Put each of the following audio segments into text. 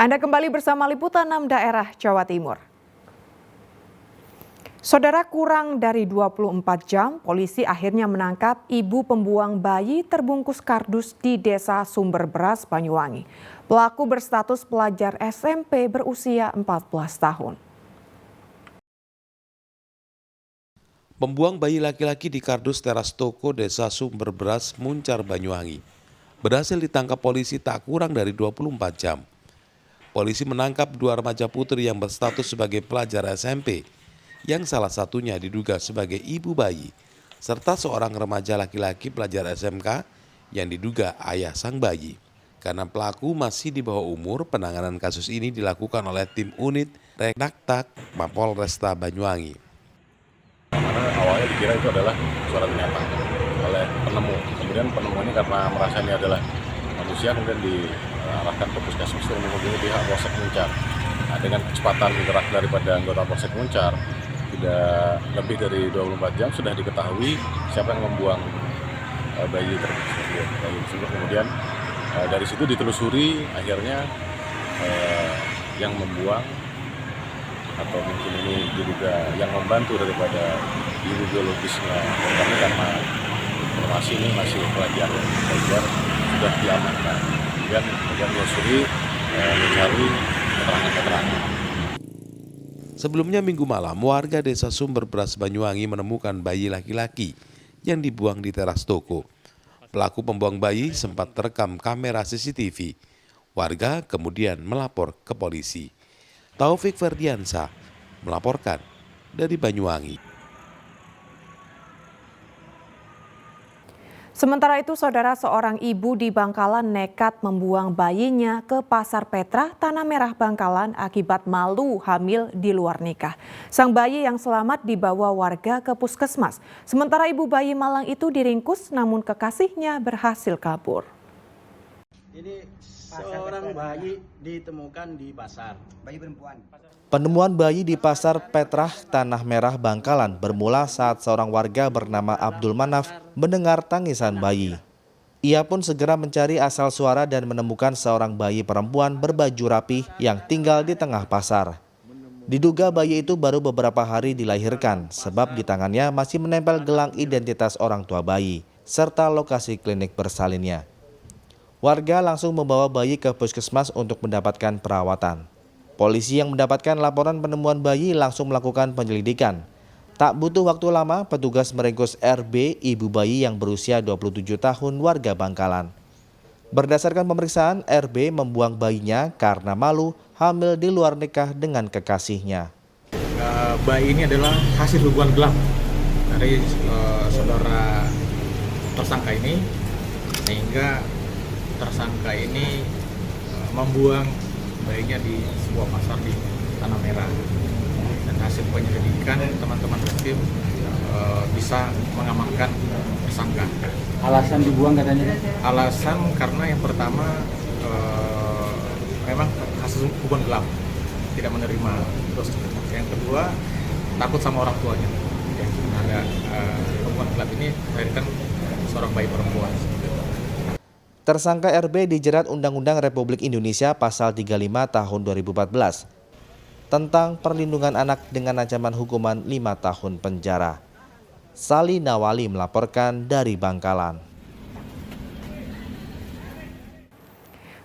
Anda kembali bersama Liputan 6 Daerah Jawa Timur. Saudara, kurang dari 24 jam, polisi akhirnya menangkap ibu pembuang bayi terbungkus kardus di Desa Sumber Beras, Banyuwangi. Pelaku berstatus pelajar SMP berusia 14 tahun. Pembuang bayi laki-laki di kardus teras toko Desa Sumber Beras, Muncar, Banyuwangi berhasil ditangkap polisi tak kurang dari 24 jam. Polisi menangkap dua remaja putri yang berstatus sebagai pelajar SMP, yang salah satunya diduga sebagai ibu bayi, serta seorang remaja laki-laki pelajar SMK yang diduga ayah sang bayi. Karena pelaku masih di bawah umur, penanganan kasus ini dilakukan oleh tim unit Renaktak Mapolresta Banyuwangi. Karena awalnya dikira itu adalah suara binatang oleh penemu. Kemudian penemu ini karena merasa ini adalah manusia, kemudian diarahkan ke puskesmas dan menghubungi pihak Polsek Muncar. Nah, dengan kecepatan gerak daripada anggota Polsek Muncar, tidak lebih dari 24 jam sudah diketahui siapa yang membuang bayi tersebut. Kemudian dari situ ditelusuri, akhirnya yang membuang atau mungkin ini diduga yang membantu daripada ibu biologisnya, kami karena informasi ini masih pelajar sudah diamankan. Kemudian telusuri mencari keterangan-keterangan. Sebelumnya Minggu malam, warga Desa Sumber Beras Banyuwangi menemukan bayi laki-laki yang dibuang di teras toko. Pelaku pembuang bayi sempat terekam kamera CCTV. Warga kemudian melapor ke polisi. Taufik Ferdiansa melaporkan dari Banyuwangi. Sementara itu, saudara, seorang ibu di Bangkalan nekat membuang bayinya ke Pasar Petrah, Tanah Merah, Bangkalan akibat malu hamil di luar nikah. Sang bayi yang selamat dibawa warga ke puskesmas. Sementara ibu bayi malang itu diringkus, namun kekasihnya berhasil kabur. Ini seorang bayi ditemukan di pasar, bayi perempuan. Penemuan bayi di Pasar Petrah, Tanah Merah, Bangkalan bermula saat seorang warga bernama Abdul Manaf mendengar tangisan bayi. Ia pun segera mencari asal suara dan menemukan seorang bayi perempuan berbaju rapih yang tinggal di tengah pasar. Diduga bayi itu baru beberapa hari dilahirkan sebab di tangannya masih menempel gelang identitas orang tua bayi serta lokasi klinik bersalinnya. Warga langsung membawa bayi ke puskesmas untuk mendapatkan perawatan. Polisi yang mendapatkan laporan penemuan bayi langsung melakukan penyelidikan. Tak butuh waktu lama, petugas meringkus RB, ibu bayi yang berusia 27 tahun warga Bangkalan. Berdasarkan pemeriksaan, RB membuang bayinya karena malu hamil di luar nikah dengan kekasihnya. Bayi ini adalah hasil hubungan gelap dari saudara tersangka ini, sehingga tersangka ini membuang bayinya di sebuah pasar di Tanah Merah. Dan hasil penyelidikan teman-teman tim bisa mengamankan tersangka. Alasan dibuang katanya? Alasan karena yang pertama memang hasil hubungan gelap, tidak menerima. Terus yang kedua takut sama orang tuanya. Ya, ada hubungan gelap ini melahirkan seorang bayi perempuan. Tersangka RB dijerat Undang-Undang Republik Indonesia Pasal 35 Tahun 2014 tentang perlindungan anak dengan ancaman hukuman 5 tahun penjara. Sali Nawali melaporkan dari Bangkalan.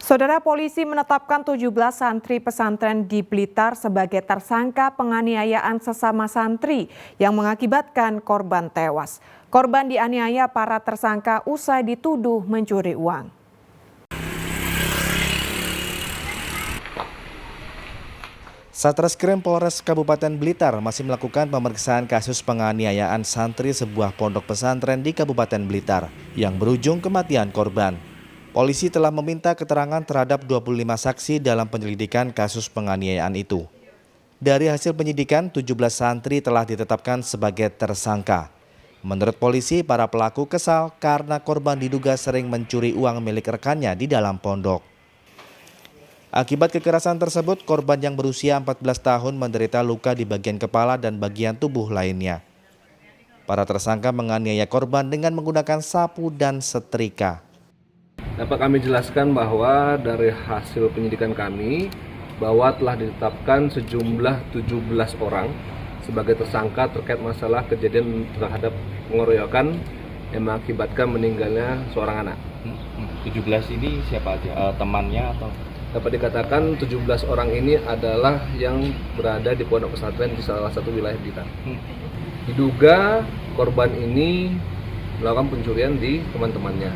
Saudara, polisi menetapkan 17 santri pesantren di Blitar sebagai tersangka penganiayaan sesama santri yang mengakibatkan korban tewas. Korban dianiaya para tersangka usai dituduh mencuri uang. Satreskrim Polres Kabupaten Blitar masih melakukan pemeriksaan kasus penganiayaan santri sebuah pondok pesantren di Kabupaten Blitar yang berujung kematian korban. Polisi telah meminta keterangan terhadap 25 saksi dalam penyelidikan kasus penganiayaan itu. Dari hasil penyidikan, 17 santri telah ditetapkan sebagai tersangka. Menurut polisi, para pelaku kesal karena korban diduga sering mencuri uang milik rekannya di dalam pondok. Akibat kekerasan tersebut, korban yang berusia 14 tahun menderita luka di bagian kepala dan bagian tubuh lainnya. Para tersangka menganiaya korban dengan menggunakan sapu dan setrika. Dapat kami jelaskan bahwa dari hasil penyidikan kami bahwa telah ditetapkan sejumlah 17 orang sebagai tersangka terkait masalah kejadian terhadap pengeroyokan yang mengakibatkan meninggalnya seorang anak. 17 ini siapa aja? Temannya atau? Dapat dikatakan 17 orang ini adalah yang berada di pondok pesantren di salah satu wilayah Blitar. Diduga korban ini melakukan pencurian di teman-temannya,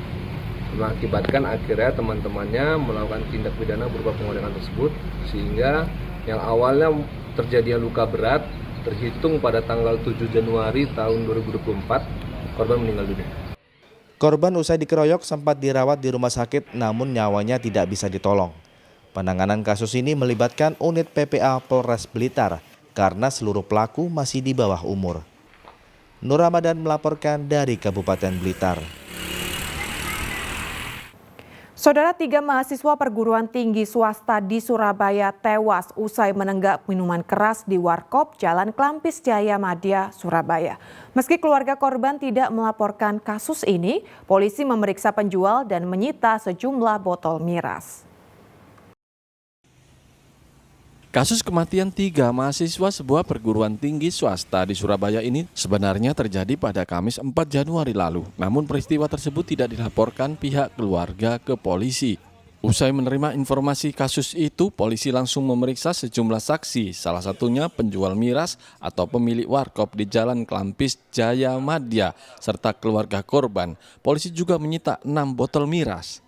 mengakibatkan akhirnya teman-temannya melakukan tindak pidana berupa pengeroyokan tersebut, sehingga yang awalnya terjadi luka berat terhitung pada tanggal 7 Januari tahun 2024 korban meninggal dunia. Korban usai dikeroyok sempat dirawat di rumah sakit namun nyawanya tidak bisa ditolong. Penanganan kasus ini melibatkan unit PPA Polres Blitar karena seluruh pelaku masih di bawah umur. Nur Ramadan melaporkan dari Kabupaten Blitar. Saudara, 3 mahasiswa perguruan tinggi swasta di Surabaya tewas usai menenggak minuman keras di Warkop Jalan Klampis Jaya Madya, Surabaya. Meski keluarga korban tidak melaporkan kasus ini, polisi memeriksa penjual dan menyita sejumlah botol miras. Kasus kematian 3 mahasiswa sebuah perguruan tinggi swasta di Surabaya ini sebenarnya terjadi pada Kamis 4 Januari lalu. Namun peristiwa tersebut tidak dilaporkan pihak keluarga ke polisi. Usai menerima informasi kasus itu, polisi langsung memeriksa sejumlah saksi, salah satunya penjual miras atau pemilik warkop di Jalan Klampis Jaya Madya, serta keluarga korban. Polisi juga menyita 6 botol miras.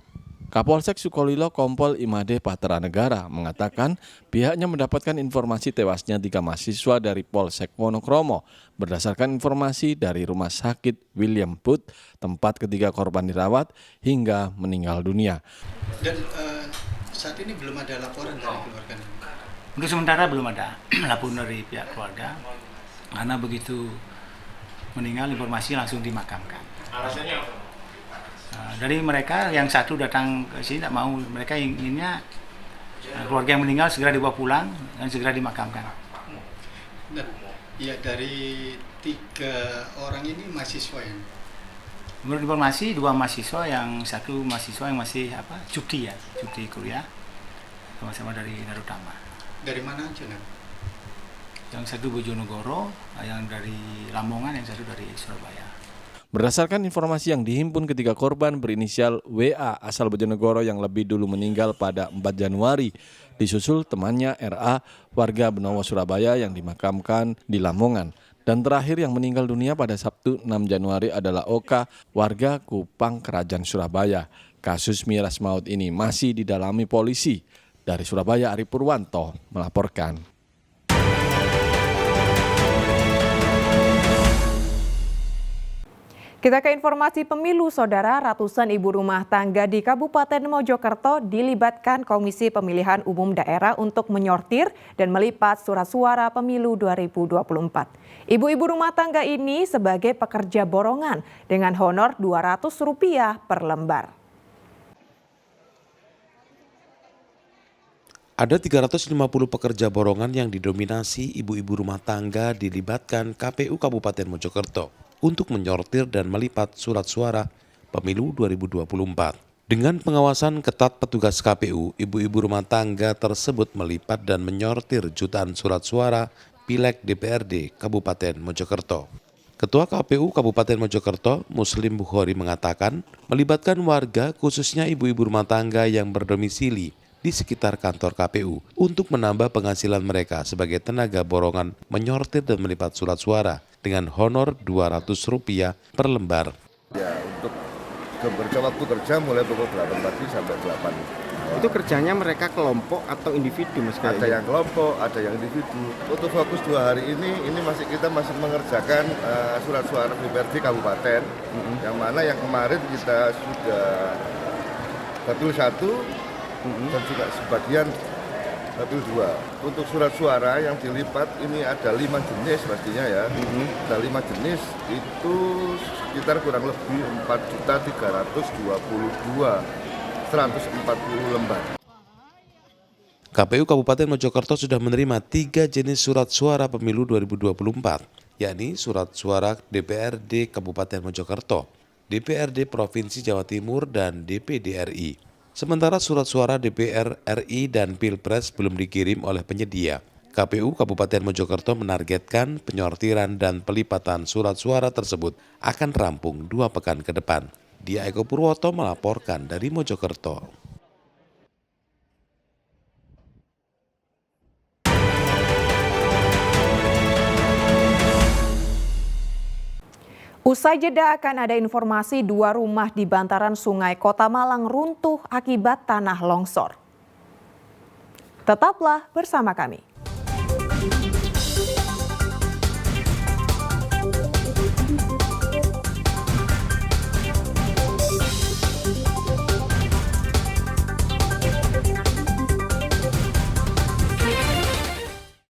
Kapolsek Sukolilo Kompol Imade Patra Negara mengatakan pihaknya mendapatkan informasi tewasnya 3 mahasiswa dari Polsek Wonokromo berdasarkan informasi dari Rumah Sakit William Put, tempat ketiga korban dirawat hingga meninggal dunia. Dan saat ini belum ada laporan dari keluarga? Untuk sementara belum ada laporan dari pihak keluarga, karena begitu meninggal informasi langsung dimakamkan. Alasannya apa? Dari mereka yang satu datang ke sini tidak mau, mereka inginnya keluarga yang meninggal segera dibawa pulang dan segera dimakamkan. Dan ya dari 3 orang ini mahasiswa ya? Menurut informasi 2 mahasiswa, yang satu mahasiswa yang masih cuti kuliah, sama-sama dari Narutama. Dari mana aja? Yang satu Bojonegoro, yang dari Lamongan, yang satu dari Surabaya. Berdasarkan informasi yang dihimpun, ketiga korban berinisial WA asal Bojonegoro yang lebih dulu meninggal pada 4 Januari, disusul temannya RA warga Benowo Surabaya yang dimakamkan di Lamongan. Dan terakhir yang meninggal dunia pada Sabtu 6 Januari adalah Oka, warga Kupang Kerajaan Surabaya. Kasus miras maut ini masih didalami polisi. Dari Surabaya, Ari Purwanto melaporkan. Kita ke informasi pemilu, Saudara. Ratusan ibu rumah tangga di Kabupaten Mojokerto dilibatkan Komisi Pemilihan Umum Daerah untuk menyortir dan melipat surat suara pemilu 2024. Ibu-ibu rumah tangga ini sebagai pekerja borongan dengan honor Rp200 per lembar. Ada 350 pekerja borongan yang didominasi ibu-ibu rumah tangga dilibatkan KPU Kabupaten Mojokerto untuk menyortir dan melipat surat suara pemilu 2024. Dengan pengawasan ketat petugas KPU, ibu-ibu rumah tangga tersebut melipat dan menyortir jutaan surat suara Pileg DPRD Kabupaten Mojokerto. Ketua KPU Kabupaten Mojokerto, Muslim Bukhari, mengatakan melibatkan warga khususnya ibu-ibu rumah tangga yang berdomisili di sekitar kantor KPU untuk menambah penghasilan mereka sebagai tenaga borongan menyortir dan melipat surat suara dengan honor Rp200 per lembar. Ya, untuk waktu kerja mulai pukul 8 pagi sampai 8. Itu kerjanya mereka kelompok atau individu, Mas? Ada yang kelompok, ada yang individu. Untuk fokus 2 hari ini kita masih mengerjakan surat suara DPRD Kabupaten, yang mana yang kemarin kita sudah dapil 1 dan juga sebagian dapil 2. Untuk surat suara yang dilipat ini ada 5 jenis pastinya ya. Ada 5 jenis, itu sekitar kurang lebih 4.322.140 lembar. KPU Kabupaten Mojokerto sudah menerima 3 jenis surat suara pemilu 2024, yakni surat suara DPRD Kabupaten Mojokerto, DPRD Provinsi Jawa Timur, dan DPD RI. Sementara surat suara DPR RI dan Pilpres belum dikirim oleh penyedia. KPU Kabupaten Mojokerto menargetkan penyortiran dan pelipatan surat suara tersebut akan rampung 2 pekan ke depan. Dia Eko Purwoto melaporkan dari Mojokerto. Usai jeda akan ada informasi 2 rumah di bantaran Sungai Kota Malang runtuh akibat tanah longsor. Tetaplah bersama kami.